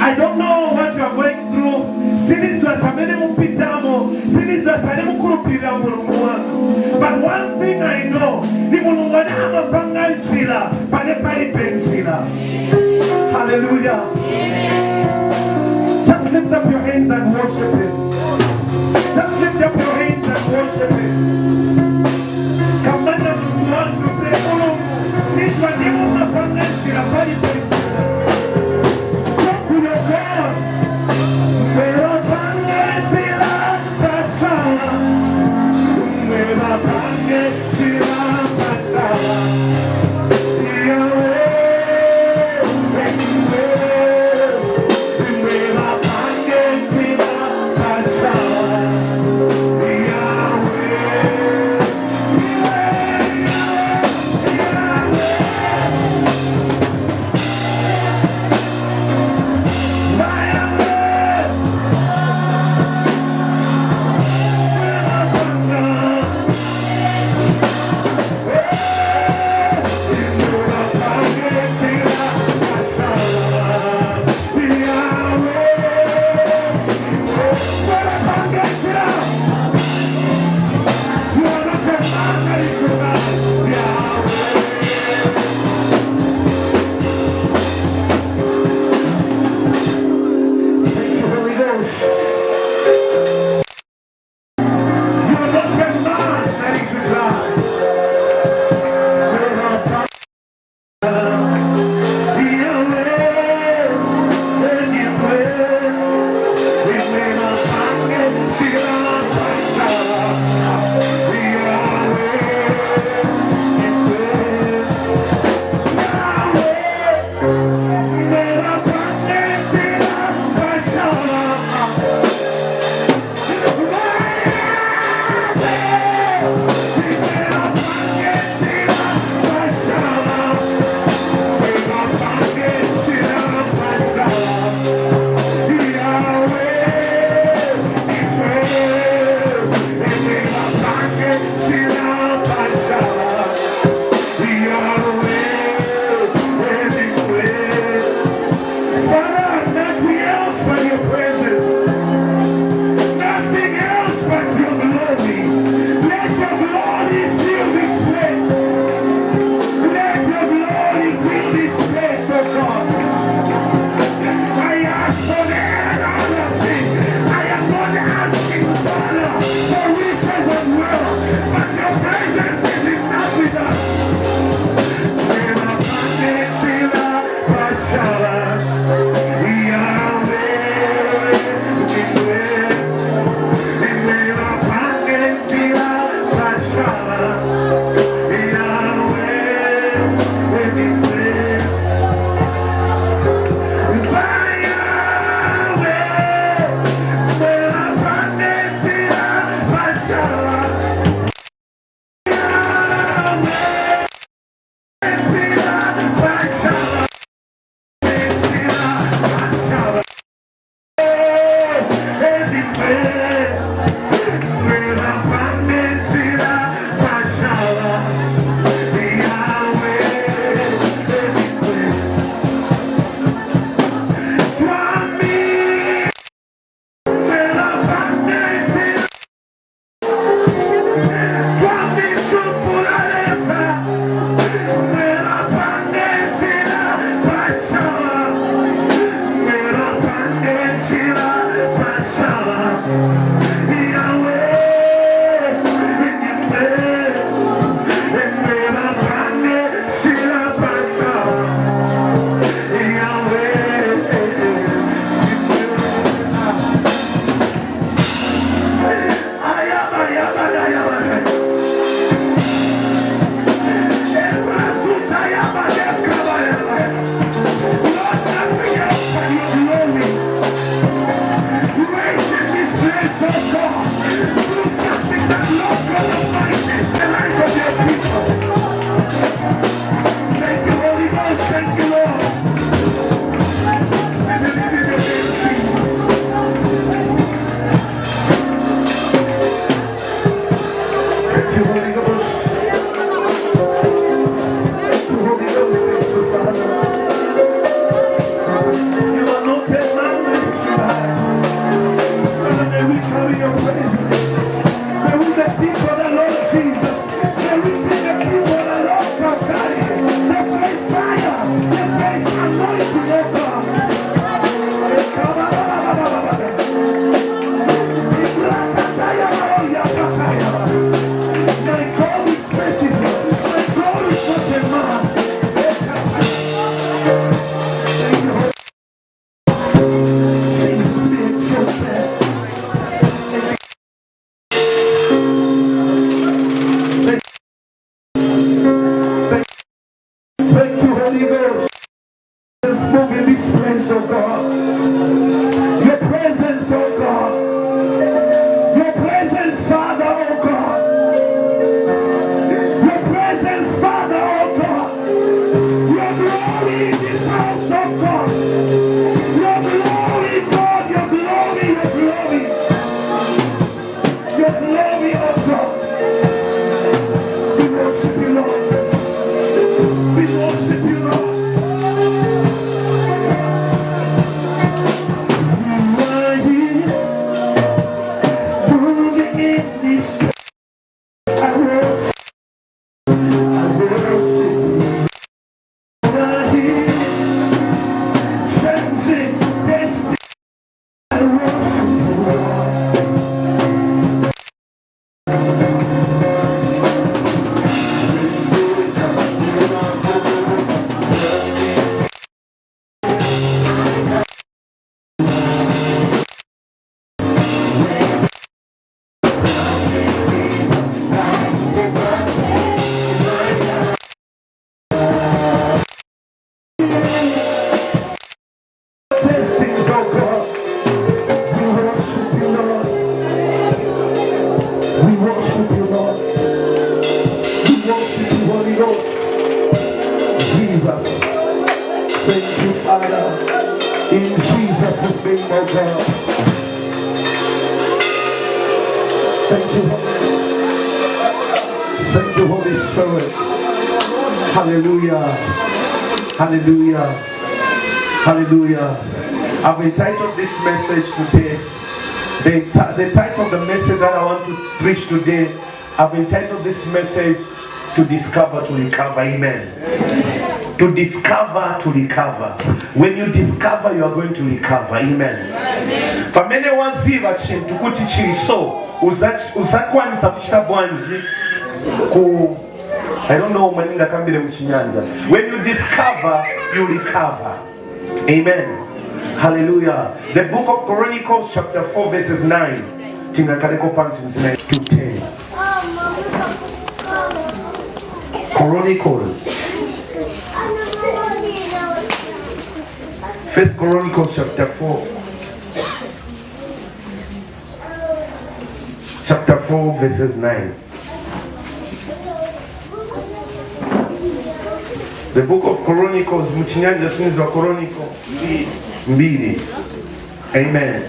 I don't know what you are going through. But one thing I know, hallelujah. Just lift up your hands and worship Him. Just lift up your hands and worship Him. Come on, to say, this one, you want to talk to your God. Hallelujah. Hallelujah. I've entitled this message today. The title of the message that I want to preach today, I've entitled this message to discover, to recover. Amen. To discover, to recover. When you discover, you are going to recover. Amen. For many ones here that shame to put it so uzakwanisa kushika bwanji ku I don't know maninga kambire muchinyanja. When you discover, you recover. Amen. Hallelujah. The book of Chronicles chapter 4 verses 9 to 10. Chronicles. First Chronicles chapter 4. Chapter 4 verses 9. The book of Chronicles, Muchinyanja Sinizwa Chronicle, Mbili. Amen.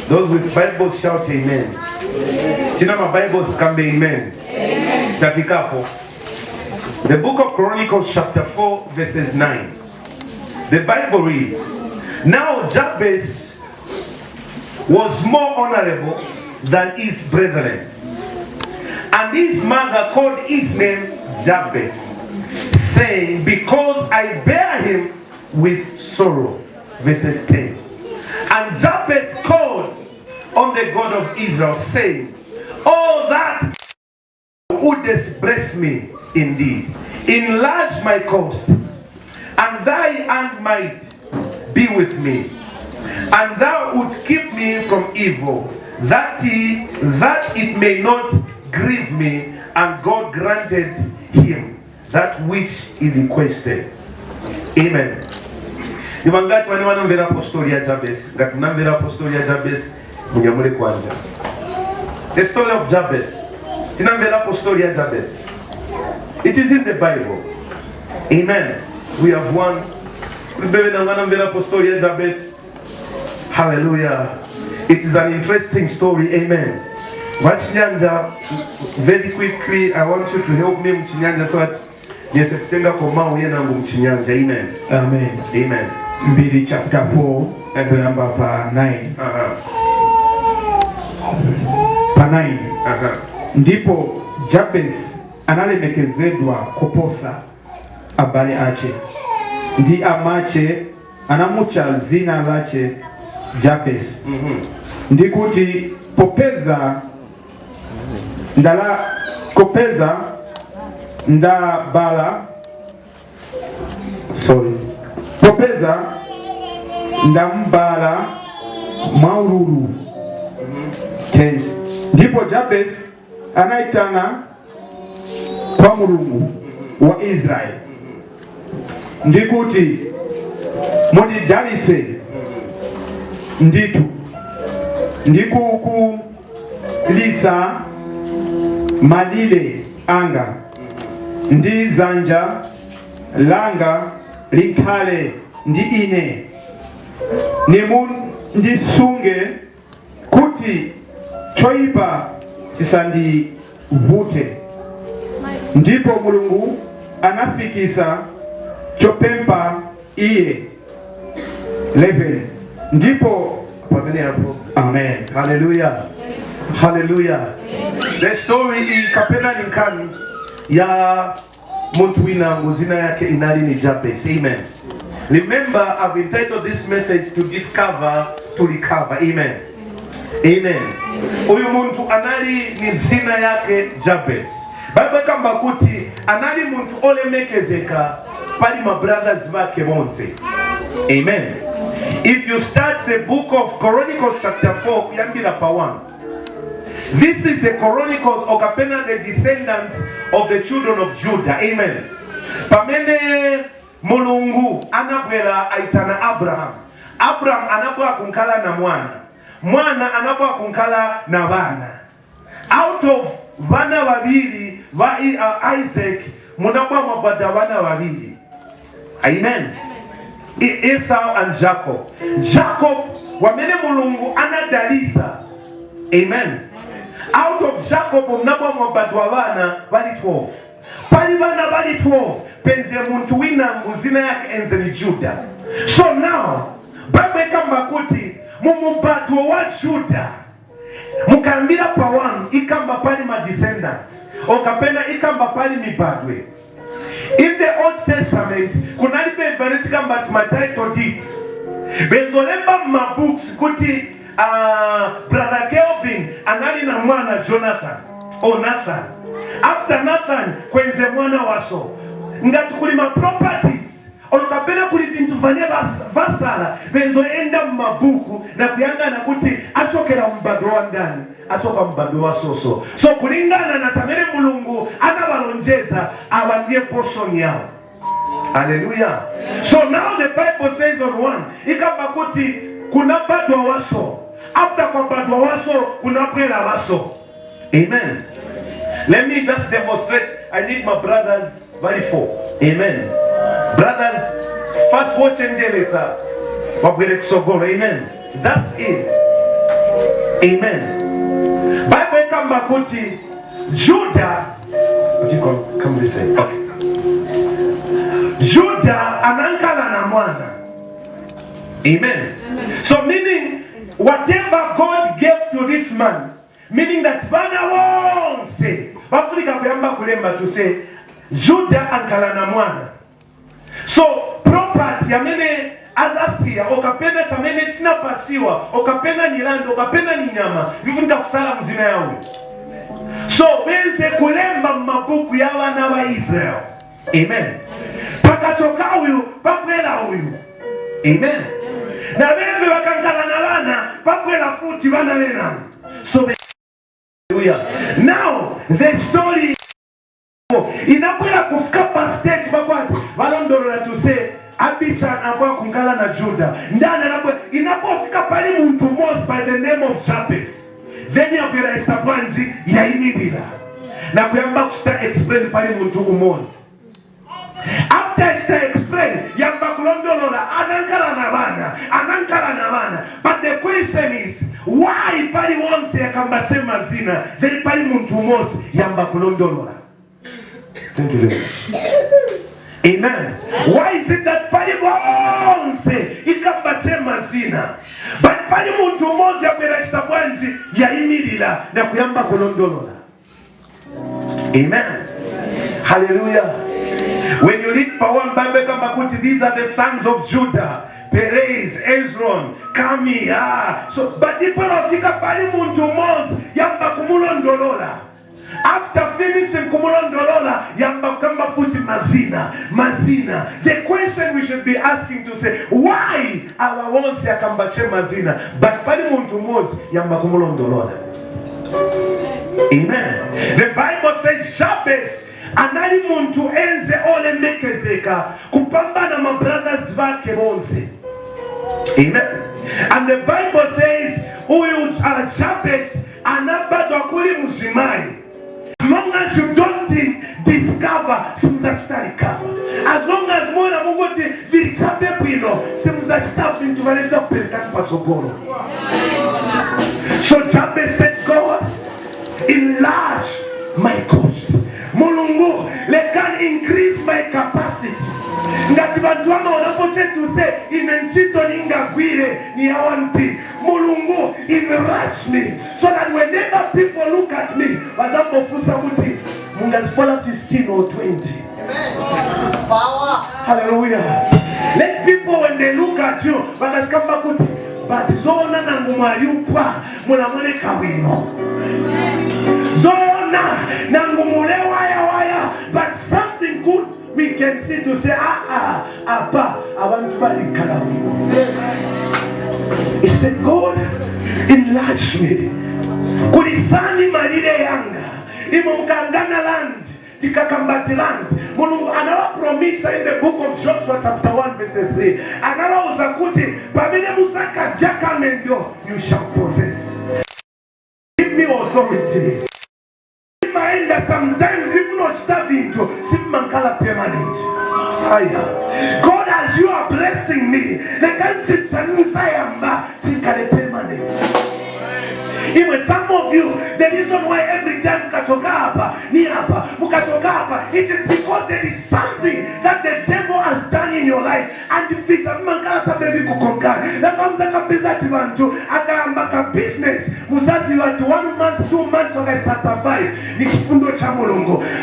Those with Bibles shout amen. Tinama Bibles can be amen. Tafikapo. The book of Chronicles chapter 4 verses 9. The Bible reads, Now Jabez was more honorable than his brethren, and his mother called his name Jabez, saying, Because I bear him with sorrow. Verses 10. And Jabez called on the God of Israel, saying, Oh, that wouldest bless me indeed, enlarge my coast, and thy hand might be with me, and thou would keep me from evil, that it may not grieve me. And God granted him that which he requested. Amen. Nimangati wani wanamvera apostoli ya Jabez. Ngati namvera apostoli ya Jabez munyamule kwanza. The story of Jabez. Tinamvera apostoli ya Jabez. It is in the Bible. Amen. We have one. Wanamvera apostoli ya Jabez. Hallelujah. It is an interesting story. Amen. Wachinyanja, very quickly, I want you to help me Mchinyanja so that yes, tenga koma uyena Mchinyanja. Amen. Amen. Amen. Mbili chapter 4 number 9. Pa 9. Ndipo Jabez analemekezedwa kuposa abale ache. Ndi amache anamucha zina lache Jabez. Ndikuti popeza popeza ndambala maururu. Ndipo Jabez anaitana kwa Mulungu wa Israeli, ndikuti mudidalise nditu ndikuku lisa malile anga ndi zanja langa likhale ndi ine ndisunge kuti choipa chisandi vute. Ndipo Mulungu anafikisa chopempa iye 11. Ndipo pamene hapo. Amen. Hallelujah. Hallelujah. The story ikapenda ninkani ya muntu winangu zina yake inali ni Jabez. Amen. Remember, I've entitled this message to discover, to recover. Amen. Amen. Uyu muntu anali ni zina yake Jabez. Bible kamba kuti anali muntu olemekezeka pali ma brothers bake bonse. Amen. If you start the book of Chronicles chapter 4 kuyambira pa 1. This is the Chronicles okapena the descendants of the children of Judah. Amen. Pamene Mulungu anabwera aitana Abraham. Abraham anabwa kunkala na mwana. Mwana anabwa kunkala na bana. Out of bana wabili wa Isaac munabwa mabada bana wabili. Amen. Esau and Jacob. Jacob wamene Mulungu anadalisa. Amen. Out of Jacob munabwa mabadwa bana bali 12. Pali bana bali 12 penze muntu winangu zina yake enze ni Judah. So now Bible kamba kuti mumubadwa wa Judah mukambira pa 1 ikamba pali ma descendants okapena ikamba pali mibadwe. In the Old Testament kunali bevaneti kamba ma title deeds benzolemba ma books kuti brother Kelvin anali na mwana Jonathan or Nathan. After Nathan kwenze mwana waso ngati kuli ma properties olukapena kuli bintu vanye vasala benzo enda mabuku na kuyangana kuti achokera mbado wa ndani achoka mbado wa soso. So kulingana na tamene Mulungu anabalonjeza awandie portion yao. Hallelujah. So now the Bible says on 1 ikamba kuti kuna badwa waso. After kwa badwa waso kuna bwela waso. Amen. Let me just demonstrate. I need my brothers very full. Amen. Brothers, first watch Angelisa. Amen. That's it. Amen. Bible kamba kuti Judah. What do you call? Come this way. Okay. Judah anankala na mwana. Amen. So meaning whatever God gave to this man, meaning that bana won't say Afrika kuyamba kulemba to say Judah ankala na mwana. So property yamene azasia okapenda chamene china pasiwa okapenda nilando okapenda ni nyama vifunika kusala mzina yawe. So benze kulemba mabuku ya wana wa Israel. Amen. Pakatoka huyu pakwela huyu. Amen. Na bebe wakangala na wana pakwela futi wana wena. So now the story inakwela kufika pa stage bakwati balondolola to say Abisha anakuwa kungala na Judah ndani anakuwa inapofika pale mtu mmoja by the name of Jabez then yakwela estabanzi ya inibila na kuyamba kusta explain pale mtu mmoja. After I explain yamba kulondolola anankala na bana but the question is why pali wonse yakamba sema zina then pali mtu mmoja yamba kulondolola. Thank you very much. Amen. Why is it that pali wonse ikamba sema zina but pali mtu mmoja kwela estabwanzi ya imilila na kuyamba kulondolola. Amen. Hallelujah. When you read Pawan Bible Kambakuti, these are the sons of Judah, Perez, Ezron, Kami. So, but the Parafika Palimuntu Mos, Yamba Kumulondolola. After finishing Kumulondolola, Yamba Kamba Futi Mazina. The question we should be asking to say, why our ones Yakambache Mazina, but Palimuntu Mos, Yamba Kumulondolola. Amen. The Bible says, Jabez anali muntu enze ole mekezeka kupambana ma brothers bake bonse. Amen. And the Bible says uyu Jabez anabadwa kuli mzimai. As long as you don't discover simzashita recover. As long as mwana mungote vilichape pino simzashita vintu valecha pelekani pasogoro. So Jabez said, God, enlarge my cost. Mulungu, let can increase my capacity. Ngati bantu wama wanapoche tuse inenchito ningagwire ni awanpi. Mulungu, enlarge me so that whenever people look at me, wazapofusa muti mungazipola 15 or 20. Amen. Power. Hallelujah. Let people when they look at you, wakazikamba kuti but zona nangumaliupa munamuleka wino. Zona nangumulewa waya, but something good we can see to say, Abba, I want to buy wino. He said, God, enlarge me. Kulisani malile yanga. Imo mkangana land. Tikakambati land. Mulungu anawa promisa in the book of Joshua chapter 1 verse 3. Anawa uzakuti pamine musaka jaka mendio, you shall possess. Give me authority. Sometimes if not starving to mankala permanent. God, as you are blessing me, the can't permanent. Even some of you, the reason why every time it is because there is something that the devil has done in your life, and if it's a business, muzazi watu 1 month, 2 months survive.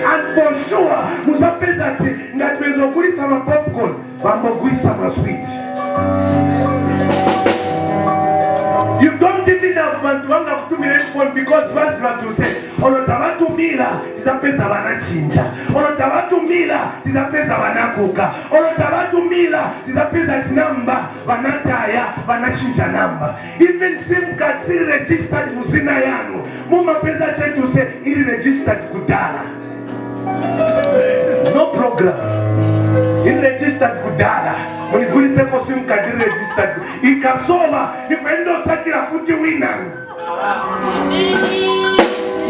And for sure, muzapezati ngatwezo kulisa ma popcorn, bambo kulisa ma sweet. You don't even have bantu wanga kutumira phone because verse bantu say olotawatu mila tizapeza wanachinja, olotawatu mila tizapeza wanakuka, olotawatu mila tizapeza namba wanataya wanachinja namba. Even SIM card si registered muzina yanu muma pesa chetu say ili registered kudala. No program ili registered kudala. Unigulise kwa SIM card ili registered ikasoma nipendo sakira futi wina.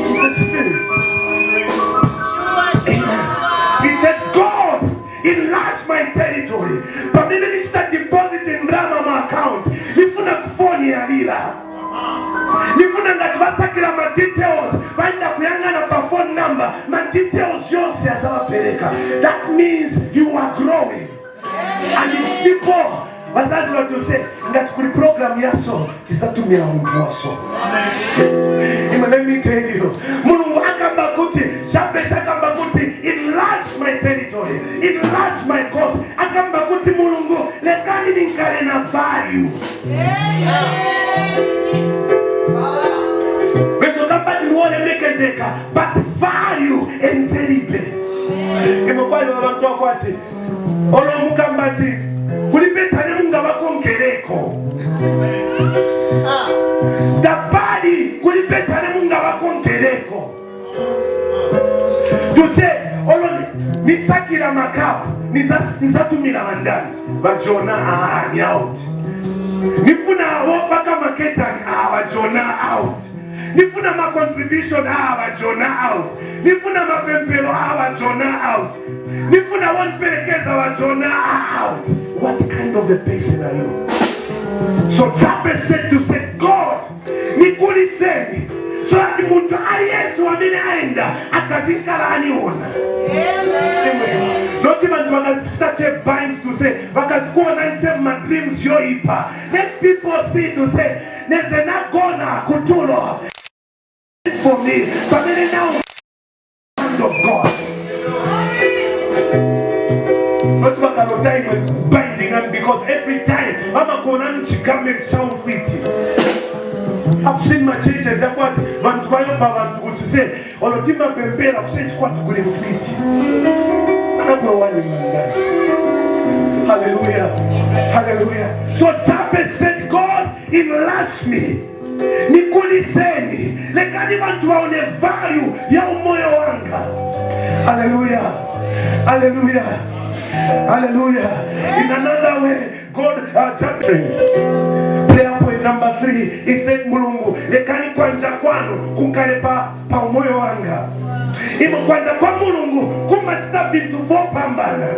It's a spirit. He said, God, enlarge my territory. But then he start depositing drama my account. Nifuna kufoni ya lila. Nifuna ngativasakira ma details. Vaenda kuyanga na pa phone number. Ma details yose ya sawa peleka. That means you are growing. And if people wazazi watu say ngati kuli program yaso tisatumira muntu waso. Let me tell you, Mulungu akamba kuti, Shabesa akamba kuti, enlarge my territory, enlarge my cause. Akamba kuti Mulungu, lekani ninkare na value. Beto kapati muone mekezeka, but value enzeribe. Kemo kwa hiyo watu wako ati, olo mukambati, kulipetane munga wako ngereko. Zabadi kulipetane munga wako ngereko. You say, olo nisakira makapu, nisatumila mandani. Bajona ni out. Nifuna wofaka maketani, bajona out. Nifuna ma contribution, bajona out. Nifuna ma pempelo, bajona out. Nifuna one pelekeza, bajona out. What kind of a person are you? So Jabez said to say, God, nikuliseni. So that the muntu aliyesu wamine aenda, akazikala aniona. Amen. Not even such a bind to say, wakazikuwa nanisema my dreams yoipa. Let people see to say, nese na gona kutulo. For me, but then now, hand of God. Not what I time with binding and because every time I'm a konan chikame sound fit. I've seen my churches that what Bantuayo Baba to say, or the Timber Pempera of Saint Quat could fit. Hallelujah. Hallelujah. So Jabez said, God, enlarge me. Nikuliseni. Lekani bantu waone value ya umoyo wanga. Hallelujah. Hallelujah. Hallelujah. In another way, God, Jabez, prayer point number 3, he said mulungu lekani kwanja kwanu kunkale pa umoyo wanga. Imo kwanja kwa mulungu kumachita vintu vopambana.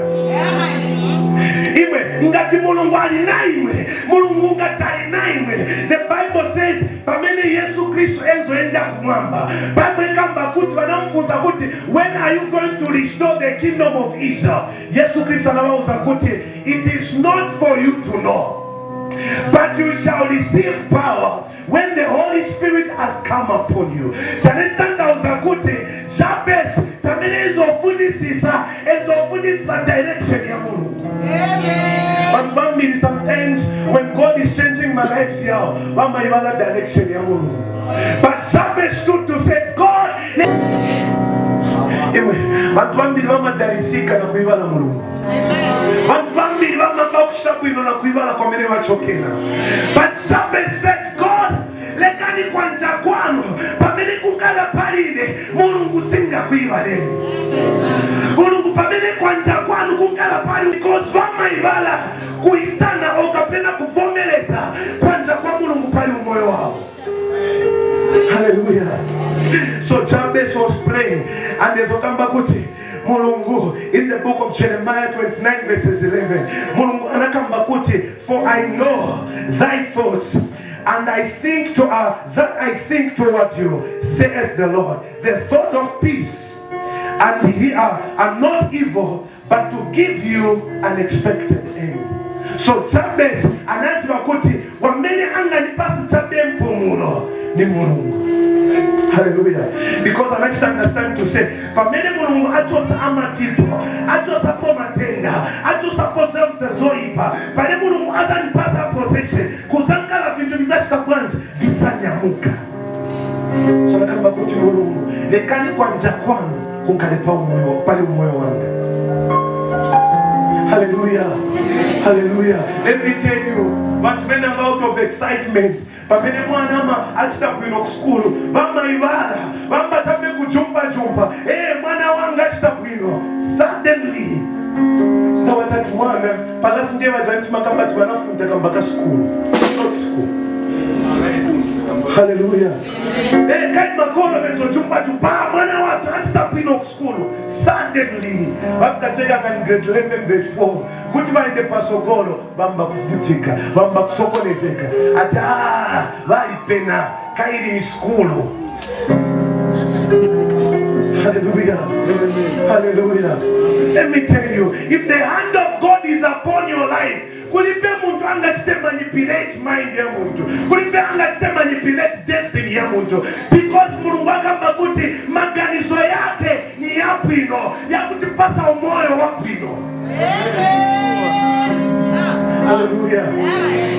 Imwe ngati mulungu ali naimwe, mulungu ngati ali naimwe. The Bible says pamene Yesu Kristo enzoenda kumwamba, Bible kamba kuti vanamfunza kuti when are you going to restore the kingdom of Israel? Yesu Kristo anawauza kuti it is not for you to know, but you shall receive power when the Holy Spirit has come upon you. Chanestandauza kuti Jabez tamene ezofundisisa direction ya Mulungu. But bambili sometimes when God is changing my life here, mama iwala direction ya Mulungu. But Jabez stood to say, God, bantu bambili bamadarisika na kuiwala Mulungu. Bantu bambili bamabaukusha kuino na kuiwala kwa mene wachokena. But Jabez said, God, lekani kwanja kwanu pamene kukala palile Mulungu singa kuiwaleni. Mulungu pamene kwanja kwanu kukala palile because bamaibala kuitana okapena kuvomeleza kwanja kwa Mulungu pali umoyo wao. Hallelujah. So Jabez was praying and there's Okambakuti Mulungu in the book of Jeremiah 29 verses 11. Mulungu anakambakuti, for I know thy thoughts and I think toward you, saith the Lord, the thought of peace and are not evil, but to give you an expected end. So Jabez anasema kuti wamene anga nipasi chabe mpumulo ni Mulungu. Hallelujah. Because I understand to say, famene Mulungu atosa amatipo, atosa pomatenga, atosa poselse zoipa, pale Mulungu aza nipasa possession, kuzankala vintu vizashika kwanza, visanyamuka. So nakamba kuti Mulungu, lekani kwanza kwanu, kunkale pa umoyo, pale umoyo wanga. Hallelujah. Hallelujah. Let me tell you, but when I'm out of excitement, pamene mwana ama achita kuino school, bamba ibada, bamba tabe kujumba, mwana wanga achita kuino, suddenly, na watatu mwana, palasi njewa zanti makamba tuwanafunta kambaka school, not school. Hallelujah. Kati makono mezo jumba, mwana watu achita kuino school, suddenly, after chega kan grade 11, grade 4, kuti vaende pasogolo bamba kufutika bamba kusokonezeka ati valipena kairi skulu. Hallelujah. Hallelujah. Let me tell you, if the hand of God is upon your life, kulipe muntu angachite manipulate mind ya muntu, kulipe angachite manipulate destiny ya muntu, because Mulungu akamba kuti maganizo yake ni yapino ya kutipasa umoyo wapino. Hallelujah.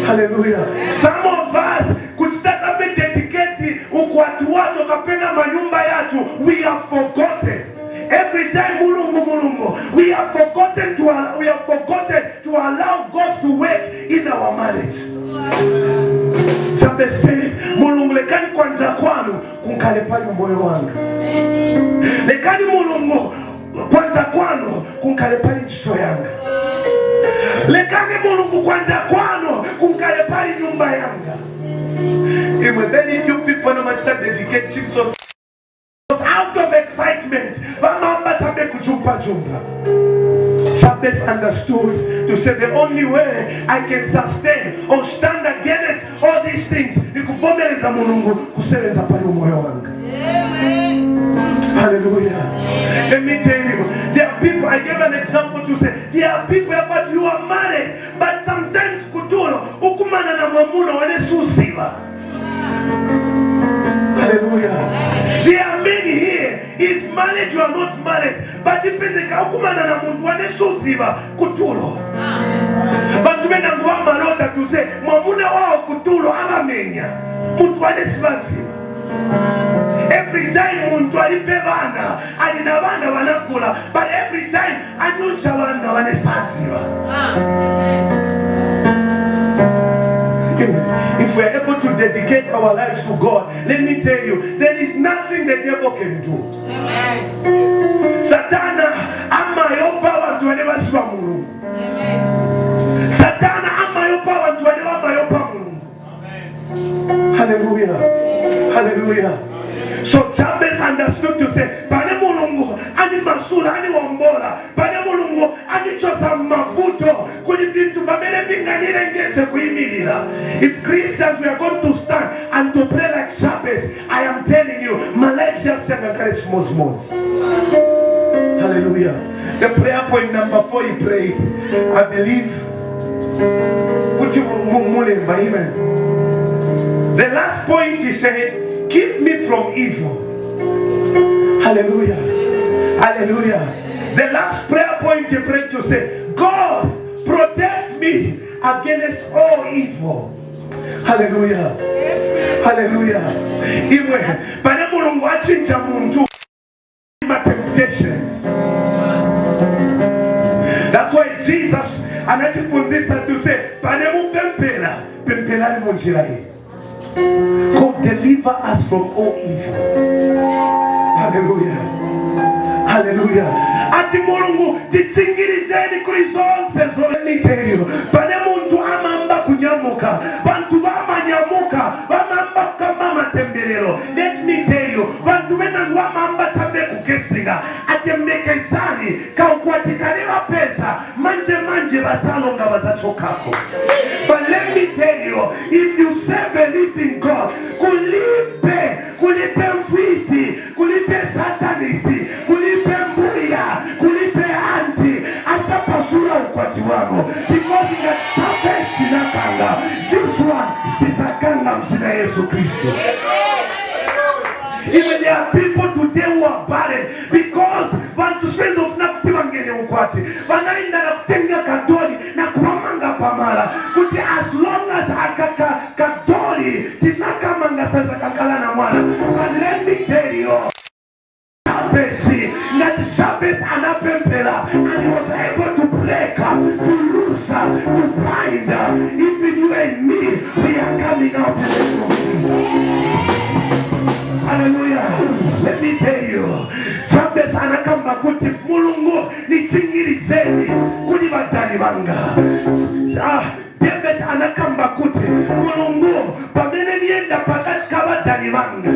Hallelujah. Some of us could start up and dedicate ukwatu watu kapena manyumba yatu. We have forgotten. Every time mulungu, we have forgotten to allow God to work in our marriage. Jabez said, Mulungu lekani kwanza kwanu kunkale pali umoyo wangu. Lekani Mulungu kwanza kwanu kunkale pali nchito yanga. Lekani Mulungu kwanza kwanu kunkale pali nyumba yanga. Very few people no much that dedicate themselves out of excitement. Jabez understood to say the only way I can sustain or stand against all these things is kuvomereza Mulungu kusereza pali umoyo wangu. Hallelujah. Let me tell you, there are people, I gave an example to say, there are people but you are married, but sometimes kutulo ukumana na mwamuno wane susiva. Hallelujah. There are many here, is married, you are not married, but the person ukumana na muntu wane susiva kutulo. But when I'm going malota to say, mwamuna wao kutulo alamenya, muntu wane sivasiva. Every time muntu alipevana alina vana vanakula, but every time anyosha vana vanesasiva. If we are able to dedicate our lives to God, let me tell you, there is nothing the devil can do. Amen. Satana amayopa watu waneva siwa Mulungu. Satana amayopa watu waneva mayopa Mulungu. Hallelujah. Hallelujah. So Jabez understood to say, Pane mulungu ani masula ani wambola, Pane mulungu ani chosa mafuto, kuli vintu vamene vinganire ngese kuimilila. If Christians we are going to stand and to pray like Jabez, I am telling you, Malaysia sengakale smos. Hallelujah. The prayer point number 4 he prayed, I believe. Amen. The last point he said, keep me from evil. Hallelujah. Hallelujah. The last prayer point he prayed to say, God, protect me against all evil. Hallelujah. Hallelujah. Imwe, pane mulungu achinja muntu temptations. That's why Jesus anatifunzisa to say, pane mupempela, pempelani munjira hii. God deliver us from all evil. Hallelujah. Hallelujah. Ati mulungu tichingirizeni kuri zonse zo. Let me tell you, pane muntu amamba kunyamuka, bantu bamanyamuka, bamamba kama matembelero. Let me tell you, bantu bena wamamba sabe kukesinga, ati mmekezani kaukwatikaneva pesa, manje basalonga batachokako. But let me tell you, if you serve a living God, kulipe mfiti, kulipe satanisi, kulipe mbuya, kulipe anti, acha pasura ukwati wako. Because in that Jabez sinakanga, this one sisakanga msina Yesu Kristo. Even there are people today who are barren because want to spend of nakti wangene ukwati. Wanainda na kutenga kadoli na kuamanga pamala. Kuti as long as akaka kadoli tinaka manga sasa kakala na mwana. But let me tell you, that Jabez anapempela, and he was able to break, to loose, to bind. Even you and me, we are coming out in the name of Jesus. Hallelujah. Let me tell you, Jabez anakamba kuti mulungu ni chingirizeni kuni badani banga. David anakamba kuti mulungu pamene nienda pakati kabadani banga.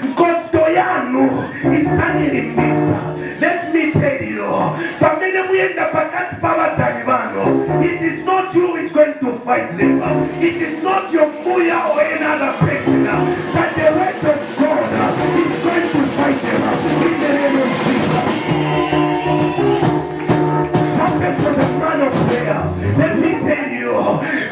Nkoto yanu isanilimbisa. Let me tell you, pamene muyenda pakati kabadani bano, it is not you who is going to fight them. It is not your muya or another person. That the word of God is going to fight them in the name of Jesus. Jabez was a man of prayer. Let me tell you,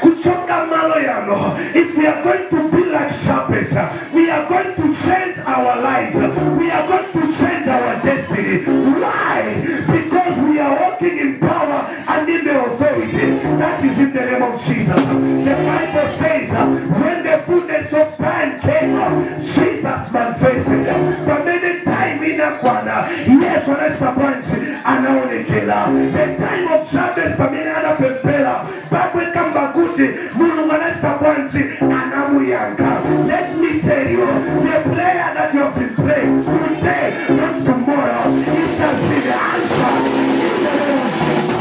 kuchoka maloyano. If we are going to be like Jabez, we are going to change our lives. We are going to change our destiny. Why? Because we are walking in power and in the authority that is in the name of Jesus. The Bible says, when the fullness of time came, Jesus manifested. From any time in Akwana, yes, when I branch, anaonekela. The time of Jabez, pamene anapempela, Bible kambakuti, mulunganesta branch, anamuyanga. Let me tell you, the prayer that you have been praying today, not tomorrow, it shall be the answer in the name of Jesus.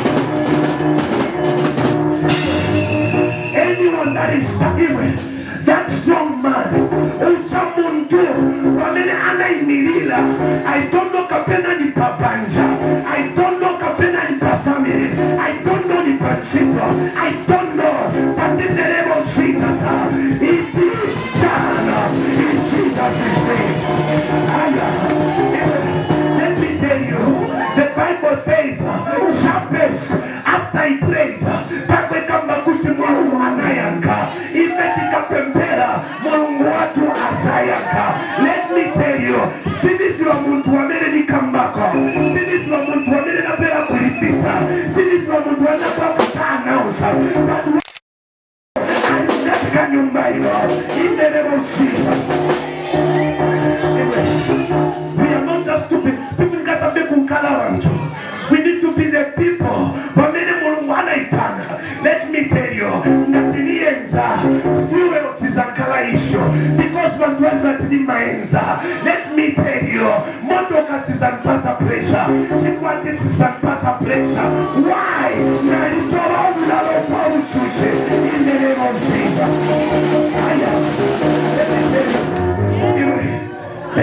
Anyone that is evil, that strong man, uchamuntu, wamene anaimirila, I don't know kapena ni pabanja, I don't know kapena ni family, I don't know ni principle, I don't know, but in the name of Jesus, it is done, in Jesus' name. Let me tell you, the Bible says, Jabez, after he prayed, Bible kama kuti Mungu anayanga, imetika pembera, Mungu watu azayanga. Let me tell you, sinisi wa muntu wamele ni kambako, sinisi wa muntu wamele na pera kulipisa, sinisi wa muntu wamele na pera announcer, but katika nyumba hilo, in the name of Jesus. We are not just stupid. We need to be the people. Let me tell you, because let me tell you, why? In the name of Jesus.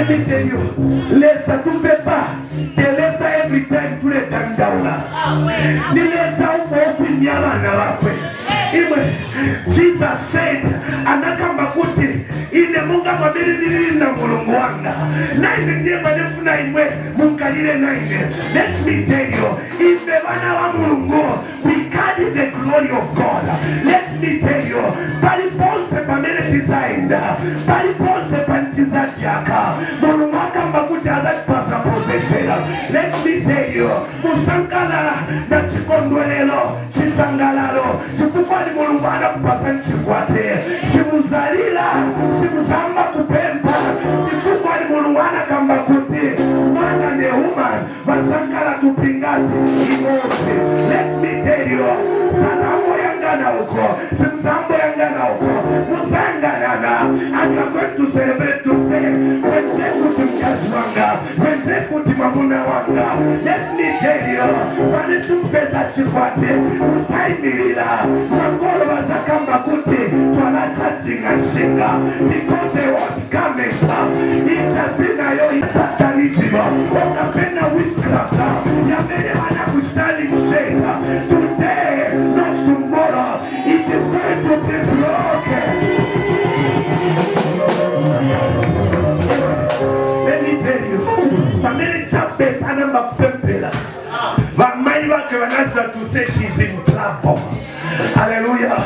Let me tell you, laisse tout pas, te laisse every time to let them down. Ni laisse au for kunyama na wape. Jesus said, anakamba kuti ine munga mabiri na mulungu wanga. Naine ndiye manefuna imwe munkalile naine. Let me tell you, if the wana wa mulungu, we carry the glory of God. Let me tell you, paliponse pamene tizaenda, paliponse pantizati yaka, mulungu akamba kuti azati pasa poseshera. Let me tell you, musangalala na chikondwelelo, chisangalalo, chikupali mulungu anakupasa nchikwate. Simuzalila, simuzamba kupempa, chikupali mulungu anakamba kuti mwana ne human, masangala tupingati imote. Let me tell you, sazambo yangana uko, simzambo yangana uko, musangalana, and you are going to celebrate to say, wenze kuti mkazi wanga, wenze kuti mamuna wanga. Let me tell you, wanitumpeza chikwate, usaimilila, makolo wazakamba kuti, twalacha chinga, because they won't come in. Itasina yo, satanism, wakapena witchcraft, yamene wana kustali mshega. Today, not tomorrow, it is going to be broken. Let me tell you, family chapters anamba kupempela. Vamai wake wanaza to say she's in trouble. Hallelujah.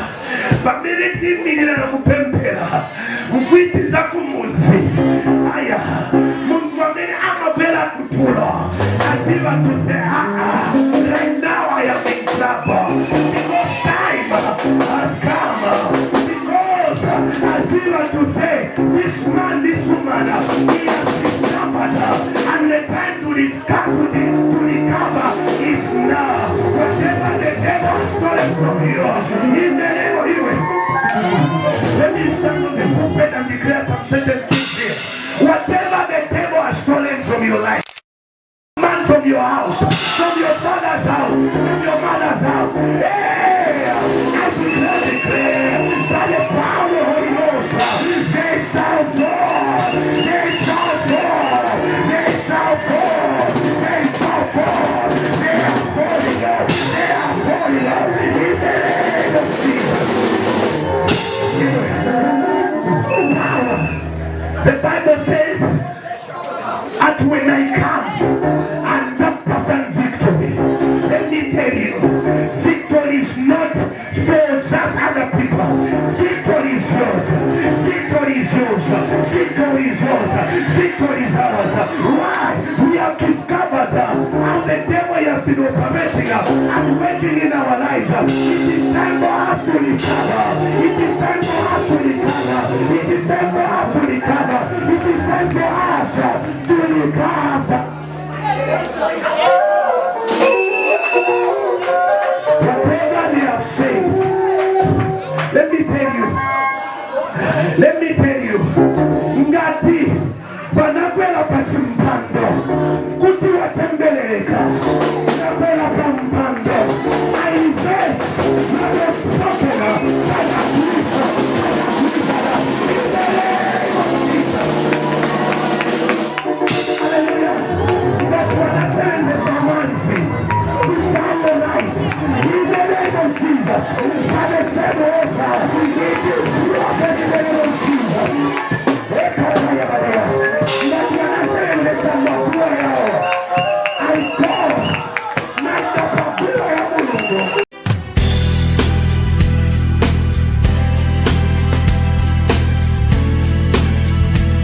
Family team nina na kupempela. Mkwiti za kumunzi. Aya. Mungu wamene amabela kutulo. Asiva to say, right now I am in trouble. Because time has come. Because Asiva to say, this man, this woman, he has been covered. And the time to recover is now. Whatever the devil has stolen from you, in the name of Jesus. Let me stand on the pulpit and declare some certain things here. Whatever the devil has stolen from your life, man, from your house, from your father's house, from your mother's house, hey, I declare by the power of the Holy Ghost, they shall fall, they shall fall, they shall fall, they shall fall, they are falling out, they are falling out, in the name of Jesus. Now, the Bible says, and when I come, and that person victory. Let me tell you, victory is not for just other people. Victory is yours. Victory is yours. Victory is yours. Victory is ours. Why? We have discovered how the devil has been operating and working in our lives. It is time for us to recover. It is time for us to recover. It is time for us to recover. It is time for us to recover. Whatever they have said, let me tell you, Ngati, Banakwela Pasim.